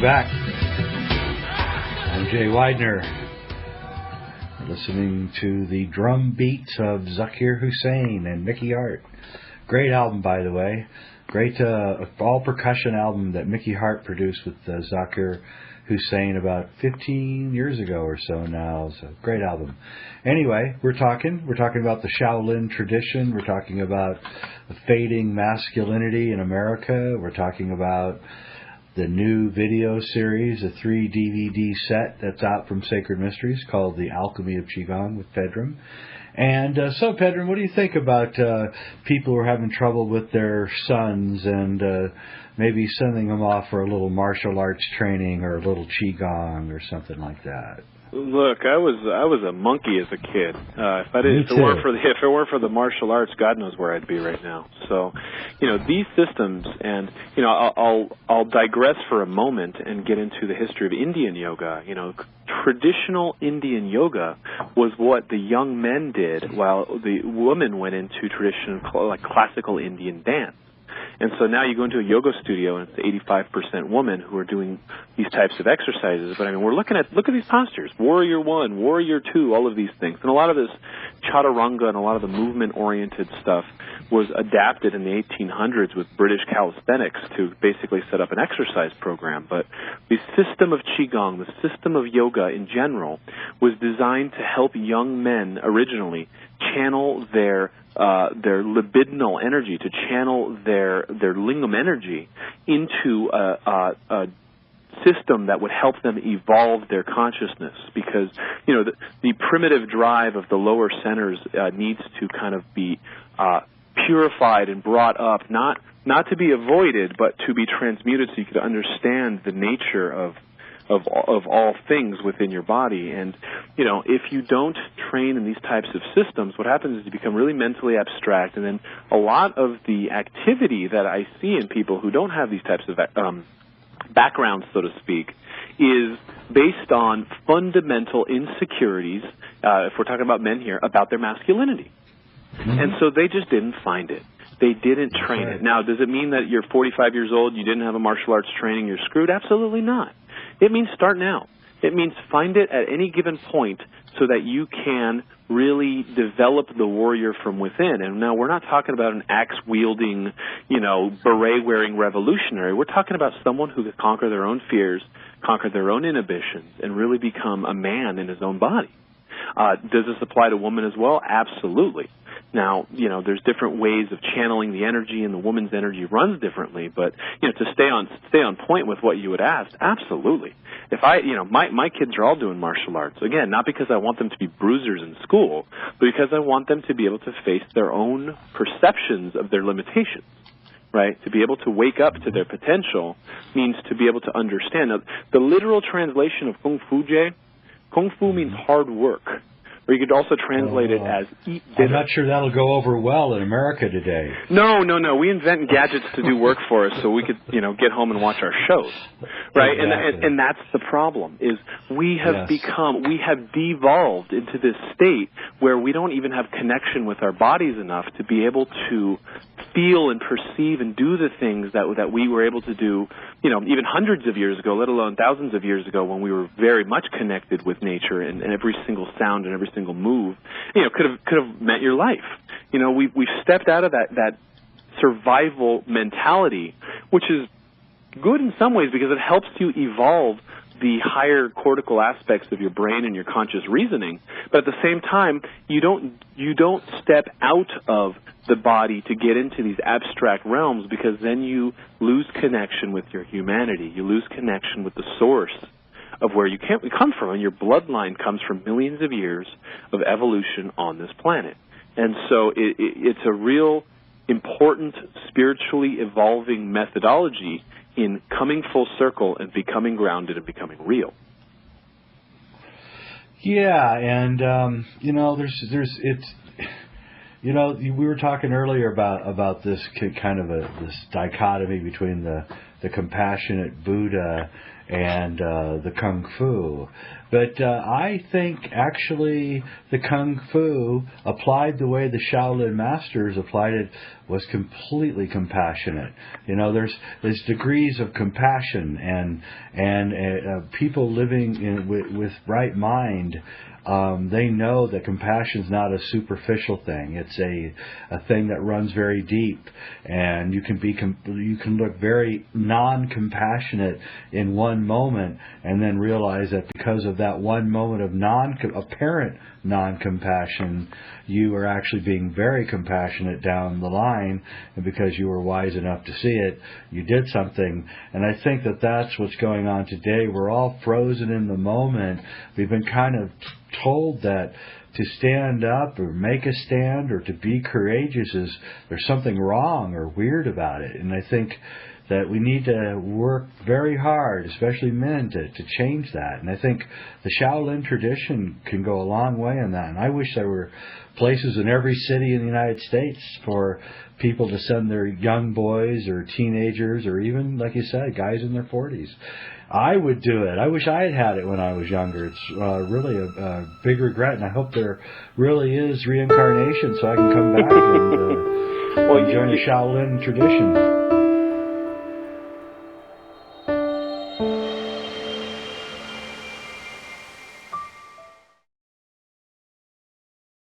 back. I'm Jay Weidner. We're listening to the drum beats of Zakir Hussain and Mickey Hart. Great album, by the way. Great all-percussion album that Mickey Hart produced with Zakir Hussain about 15 years ago or so now. It's a great album. Anyway, we're talking about the Shaolin tradition. We're talking about the fading masculinity in America. We're talking about the new video series, a 3-DVD set that's out from Sacred Mysteries called The Alchemy of Qigong with Pedram. And so, Pedram, what do you think about people who are having trouble with their sons and maybe sending them off for a little martial arts training or a little Qigong or something like that? Look, I was a monkey as a kid. If it weren't for the martial arts, God knows where I'd be right now. So, these systems, and I'll digress for a moment and get into the history of Indian yoga. Traditional Indian yoga was what the young men did, while the women went into traditional, like classical Indian dance. And so now you go into a yoga studio and it's 85% women who are doing these types of exercises. But I mean, look at these postures: Warrior 1, Warrior 2, all of these things. And a lot of this chaturanga and a lot of the movement-oriented stuff was adapted in the 1800s with British calisthenics to basically set up an exercise program. But the system of Qigong, the system of yoga in general, was designed to help young men originally channel their libidinal energy, to channel their lingam energy into a system that would help them evolve their consciousness, because the primitive drive of the lower centers needs to kind of be purified and brought up, not to be avoided, but to be transmuted, so you could understand the nature of all things within your body. And, if you don't train in these types of systems, what happens is you become really mentally abstract, and then a lot of the activity that I see in people who don't have these types of backgrounds, so to speak, is based on fundamental insecurities, if we're talking about men here, about their masculinity. Mm-hmm. And so they just didn't find it. They didn't train it. Now, does it mean that you're 45 years old, you didn't have a martial arts training, you're screwed? Absolutely not. It means start now. It means find it at any given point so that you can really develop the warrior from within. And now we're not talking about an axe-wielding, beret-wearing revolutionary. We're talking about someone who could conquer their own fears, conquer their own inhibitions, and really become a man in his own body. Does this apply to women as well? Absolutely. Now, there's different ways of channeling the energy, and the woman's energy runs differently. But to stay on point with what you had asked, absolutely. If my kids are all doing martial arts, again, not because I want them to be bruisers in school, but because I want them to be able to face their own perceptions of their limitations. Right? To be able to wake up to their potential means to be able to understand. Now, the literal translation of Kung Fu, Jay, Kung Fu means hard work. Or you could also translate it as eat dinner. I'm not sure that'll go over well in America today. No. We invent gadgets to do work for us so we could, get home and watch our shows. Right? Exactly. And that's the problem, is we have devolved into this state where we don't even have connection with our bodies enough to be able to feel and perceive and do the things that we were able to do, even hundreds of years ago, let alone thousands of years ago, when we were very much connected with nature, and every single sound and every single move, could have meant your life. We've stepped out of that survival mentality, which is good in some ways because it helps you evolve the higher cortical aspects of your brain and your conscious reasoning. But at the same time, you don't step out of the body to get into these abstract realms, because then you lose connection with your humanity. You lose connection with the source of where you come from, and your bloodline comes from millions of years of evolution on this planet. And so it's a real important spiritually evolving methodology in coming full circle and becoming grounded and becoming real. Yeah, and we were talking earlier about this kind of this dichotomy between the compassionate Buddha and the Kung Fu. But I think actually the Kung Fu applied the way the Shaolin masters applied it was completely compassionate. You know, there's degrees of compassion, and people living with right mind. They know that compassion is not a superficial thing. It's a thing that runs very deep, and you can look very non-compassionate in one moment, and then realize that because of that one moment of apparent non-compassion, you are actually being very compassionate down the line, and because you were wise enough to see it, you did something. And I think that that's what's going on today. We're all frozen in the moment. We've been kind of told that to stand up or make a stand or to be courageous is there's something wrong or weird about it. And I think that we need to work very hard, especially men, to change that. And I think the Shaolin tradition can go a long way in that. And I wish there were places in every city in the United States for people to send their young boys or teenagers or even, like you said, guys in their 40s. I would do it. I wish I had it when I was younger. It's really a big regret, and I hope there really is reincarnation so I can come back and join the Shaolin tradition.